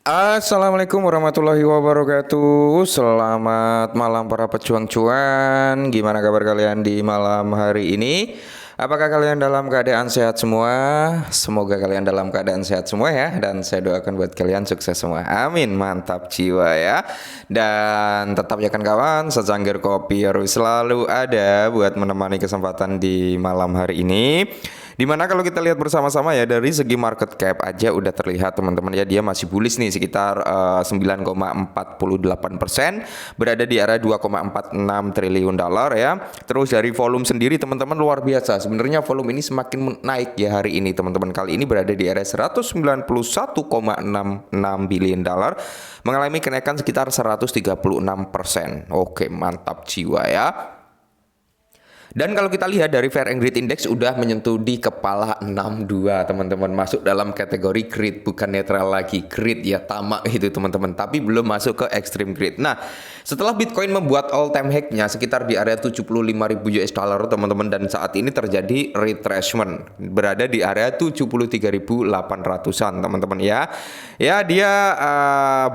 Assalamualaikum warahmatullahi wabarakatuh. Selamat malam para pejuang cuan. Gimana kabar kalian di malam hari ini? Apakah kalian dalam keadaan sehat semua? Semoga kalian dalam keadaan sehat semua ya. Dan saya doakan buat kalian sukses semua. Amin. Mantap jiwa ya. Dan tetap ya kan kawan, secangkir kopi harus selalu ada buat menemani kesempatan di malam hari ini. Dimana kalau kita lihat bersama-sama ya, dari segi market cap aja udah terlihat teman-teman ya, dia masih bullish nih sekitar 9,48%, berada di area 2,46 triliun dolar ya. Terus dari volume sendiri teman-teman luar biasa. Sebenarnya volume ini semakin naik ya hari ini teman-teman. Kali ini berada di area 191,66 billion dolar, mengalami kenaikan sekitar 136%. Oke, mantap jiwa ya. Dan kalau kita lihat dari Fear and Greed Index udah menyentuh di kepala 62 teman-teman, masuk dalam kategori greed, bukan netral lagi, greed ya, tamak itu teman-teman, tapi belum masuk ke extreme greed. Nah, setelah Bitcoin membuat all time high-nya sekitar di area 75.000 US dollar teman-teman, dan saat ini terjadi retracement berada di area 73.800-an teman-teman ya. Ya, dia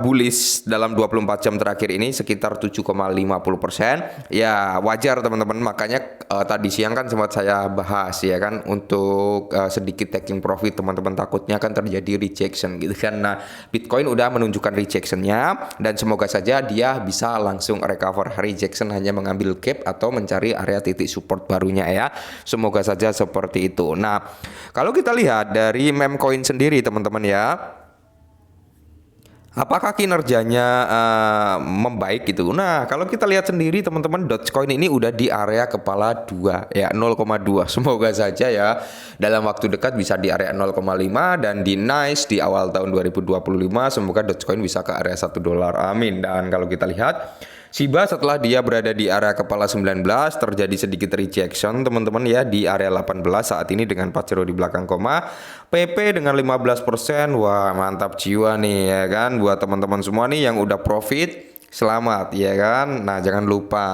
bullish dalam 24 jam terakhir ini sekitar 7,50%. Ya, wajar teman-teman, makanya tadi siang kan sempat saya bahas ya kan, untuk sedikit taking profit teman-teman, takutnya kan terjadi rejection gitu kan. Nah, Bitcoin udah menunjukkan rejectionnya, dan semoga saja dia bisa langsung recover rejection, hanya mengambil gap atau mencari area titik support barunya ya. Semoga saja seperti itu. Nah, kalau kita lihat dari meme coin sendiri teman-teman ya, apakah kinerjanya membaik gitu? Nah, kalau kita lihat sendiri teman-teman, Dogecoin ini udah di area kepala 2 ya, 0,2. Semoga saja ya dalam waktu dekat bisa di area 0,5 dan di nice di awal tahun 2025 semoga Dogecoin bisa ke area 1 dolar. Amin. Dan kalau kita lihat Shiba setelah dia berada di area kepala 19 terjadi sedikit rejection teman-teman ya, di area 18 saat ini dengan 4 di belakang koma. PP dengan 15%. Wah, mantap jiwa nih ya kan buat teman-teman semua nih yang udah profit. Selamat ya kan. Nah, jangan lupa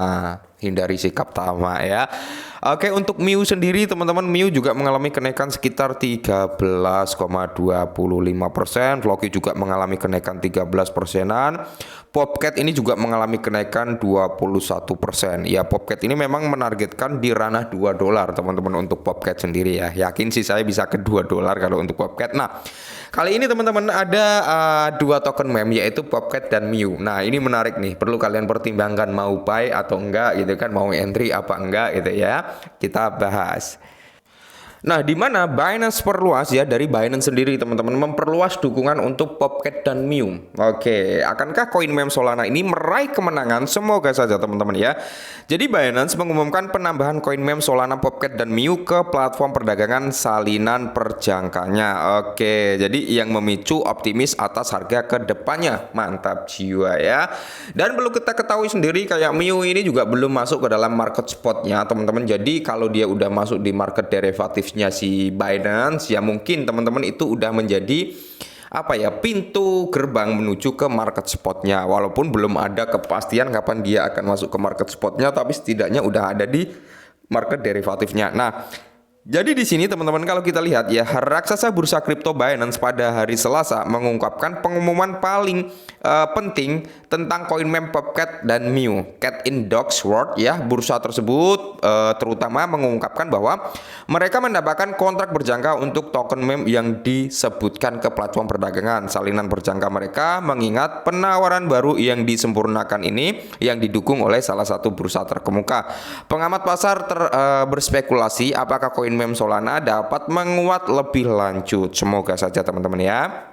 hindari sikap tamak ya. Oke, untuk MIU sendiri teman-teman, MIU juga mengalami kenaikan sekitar 13,25%. Floki juga mengalami kenaikan 13%-an. Popcat ini juga mengalami kenaikan 21%. Ya, Popcat ini memang menargetkan di ranah 2 dolar teman-teman untuk Popcat sendiri ya. Yakin sih saya bisa ke 2 dolar kalau untuk Popcat. Nah, kali ini teman-teman ada dua token meme, yaitu Popcat dan MIU. Nah, ini menarik nih, perlu kalian pertimbangkan mau buy atau enggak gitu kan, mau entry apa enggak gitu ya. Kita bahas. Nah, di mana Binance perluas ya, dari Binance sendiri teman-teman memperluas dukungan untuk Popcat dan MIU. Oke, akankah koin meme Solana ini meraih kemenangan? Semoga saja teman-teman ya. Jadi Binance mengumumkan penambahan koin meme Solana, Popcat dan MIU ke platform perdagangan salinan perjangkanya. Oke, jadi yang memicu optimis atas harga ke depannya. Mantap jiwa ya. Dan perlu kita ketahui sendiri kayak MIU ini juga belum masuk ke dalam market spotnya teman-teman. Jadi kalau dia udah masuk di market derivatif si Binance ya, mungkin teman-teman itu udah menjadi apa ya, pintu gerbang menuju ke market spotnya, walaupun belum ada kepastian kapan dia akan masuk ke market spotnya, tapi setidaknya udah ada di market derivatifnya. Nah, jadi di sini teman-teman kalau kita lihat ya, raksasa bursa kripto Binance pada hari Selasa mengungkapkan pengumuman paling penting tentang koin meme Popcat dan MIU. Cat in Dogs World ya, bursa tersebut terutama mengungkapkan bahwa mereka mendapatkan kontrak berjangka untuk token meme yang disebutkan ke platform perdagangan salinan berjangka mereka, mengingat penawaran baru yang disempurnakan ini yang didukung oleh salah satu bursa terkemuka. Pengamat pasar berspekulasi apakah koin meme Solana dapat menguat lebih lanjut. Semoga saja teman-teman ya.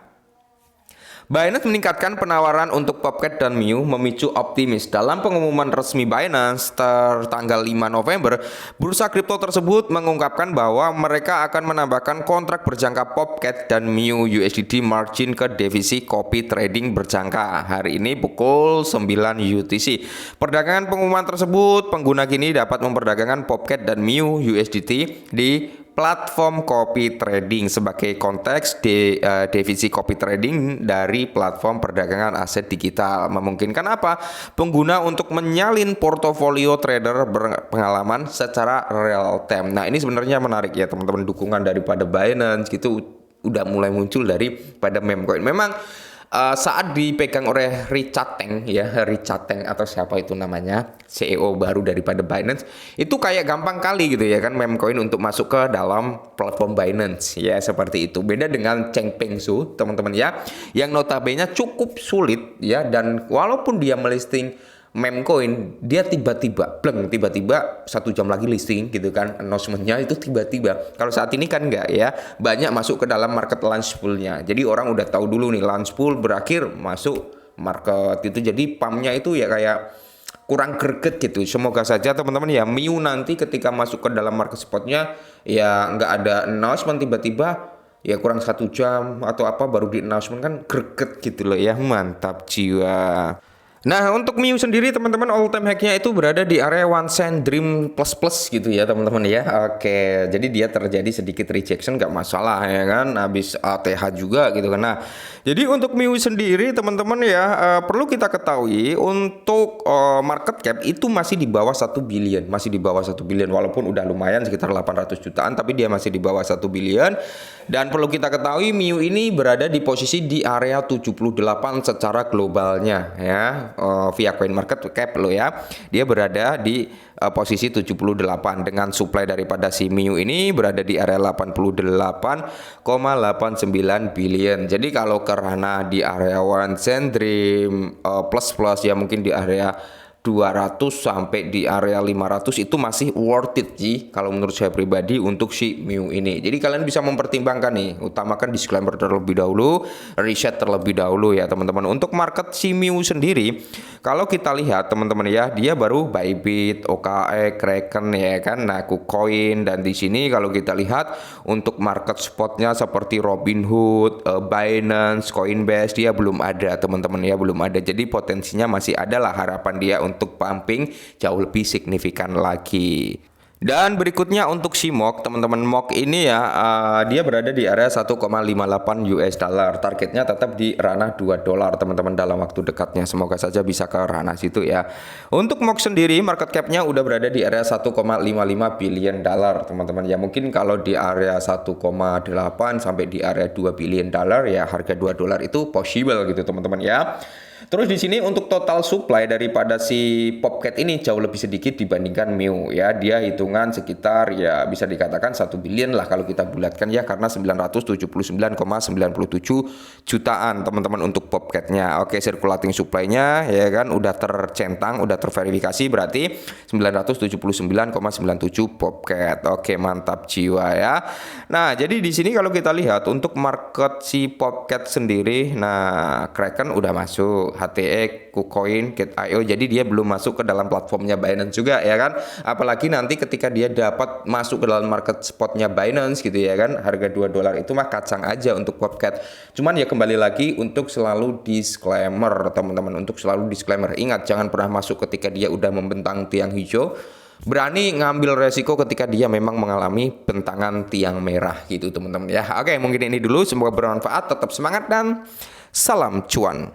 Binance meningkatkan penawaran untuk Popcat dan MIU memicu optimis. Dalam pengumuman resmi Binance tertanggal 5 November, bursa kripto tersebut mengungkapkan bahwa mereka akan menambahkan kontrak berjangka Popcat dan MIU USDT margin ke divisi copy trading berjangka hari ini pukul 9 UTC. Perdagangan pengumuman tersebut, pengguna kini dapat memperdagangkan Popcat dan MIU USDT di platform copy trading. Sebagai konteks, divisi copy trading dari platform perdagangan aset digital memungkinkan apa? Pengguna untuk menyalin portofolio trader berpengalaman secara real time. Nah, ini sebenarnya menarik ya teman-teman, dukungan daripada Binance gitu udah mulai muncul daripada meme coin. Memang saat dipegang oleh Richard Teng ya, Richard Teng atau siapa itu namanya, CEO baru daripada Binance, itu kayak gampang kali gitu ya kan Memcoin untuk masuk ke dalam platform Binance ya, seperti itu. Beda dengan Changpeng Zhou teman-teman ya, yang notabene cukup sulit ya, dan walaupun dia melisting Memcoin, dia tiba-tiba 1 jam lagi listing gitu kan, announcementnya itu tiba-tiba. Kalau saat ini kan enggak ya, banyak masuk ke dalam market launch pool-nya. Jadi orang udah tahu dulu nih launch pool berakhir masuk market itu. Jadi pumpnya itu ya kayak kurang greget gitu. Semoga saja teman-teman ya Miu nanti ketika masuk ke dalam market spotnya ya nggak ada announcement tiba-tiba ya kurang 1 jam atau apa baru di announcement, kan greget gitu loh ya, mantap jiwa. Nah, untuk Miu sendiri teman-teman, all time hack-nya itu berada di area One Cent Dream plus plus gitu ya teman-teman ya. Oke, jadi dia terjadi sedikit rejection nggak masalah ya kan, habis ATH juga gitu kan. Nah, jadi untuk Miu sendiri teman-teman ya, perlu kita ketahui untuk market cap itu masih di bawah 1 billion, masih di bawah 1 billion, walaupun udah lumayan sekitar 800 jutaan, tapi dia masih di bawah 1 billion. Dan perlu kita ketahui Miu ini berada di posisi di area 78 secara globalnya ya. Via coin market cap lo ya, dia berada di posisi 78 dengan supply daripada si Miu ini berada di area 88,89 billion. Jadi kalau karena di area One Cent Dream plus plus ya mungkin di area 200 sampai di area 500 itu masih worth it sih kalau menurut saya pribadi untuk si Miu ini. Jadi kalian bisa mempertimbangkan nih, utamakan disclaimer terlebih dahulu, riset terlebih dahulu ya teman-teman. Untuk market si Miu sendiri, kalau kita lihat teman-teman ya, dia baru Bybit, OKX, Kraken ya kan, nah KuCoin, dan di sini kalau kita lihat untuk market spotnya seperti Robinhood, Binance, Coinbase dia belum ada teman-teman ya, belum ada. Jadi potensinya masih ada lah, harapan dia untuk pumping jauh lebih signifikan lagi. Dan berikutnya untuk si MOK teman-teman, MOK ini ya dia berada di area 1,58 US dollar. Targetnya tetap di ranah 2 dolar teman-teman dalam waktu dekatnya. Semoga saja bisa ke ranah situ ya. Untuk MOK sendiri market capnya udah berada di area 1,55 billion dollar teman-teman ya. Mungkin kalau di area 1,8 sampai di area 2 billion dollar ya, harga 2 dolar itu possible gitu teman-teman ya. Terus di sini untuk total supply daripada si Popcat ini jauh lebih sedikit dibandingkan Miu ya. Dia hitungan sekitar ya bisa dikatakan 1 billion lah kalau kita bulatkan ya, karena 979,97 jutaan teman-teman untuk Popcatnya. Oke, circulating supply-nya ya kan udah tercentang, udah terverifikasi, berarti 979,97 Popcat. Oke, mantap jiwa ya. Nah, jadi di sini kalau kita lihat untuk market si Popcat sendiri, nah Kraken udah masuk, HTX, KuCoin, Gate.io, jadi dia belum masuk ke dalam platformnya Binance juga ya kan. Apalagi nanti ketika dia dapat masuk ke dalam market spotnya Binance gitu ya kan, harga 2 dolar itu mah kacang aja untuk Popcat. Cuman ya kembali lagi untuk selalu disclaimer teman-teman, untuk selalu disclaimer. Ingat, jangan pernah masuk ketika dia udah membentang tiang hijau. Berani ngambil resiko ketika dia memang mengalami bentangan tiang merah gitu teman-teman ya. Oke, mungkin ini dulu, semoga bermanfaat, tetap semangat dan salam cuan.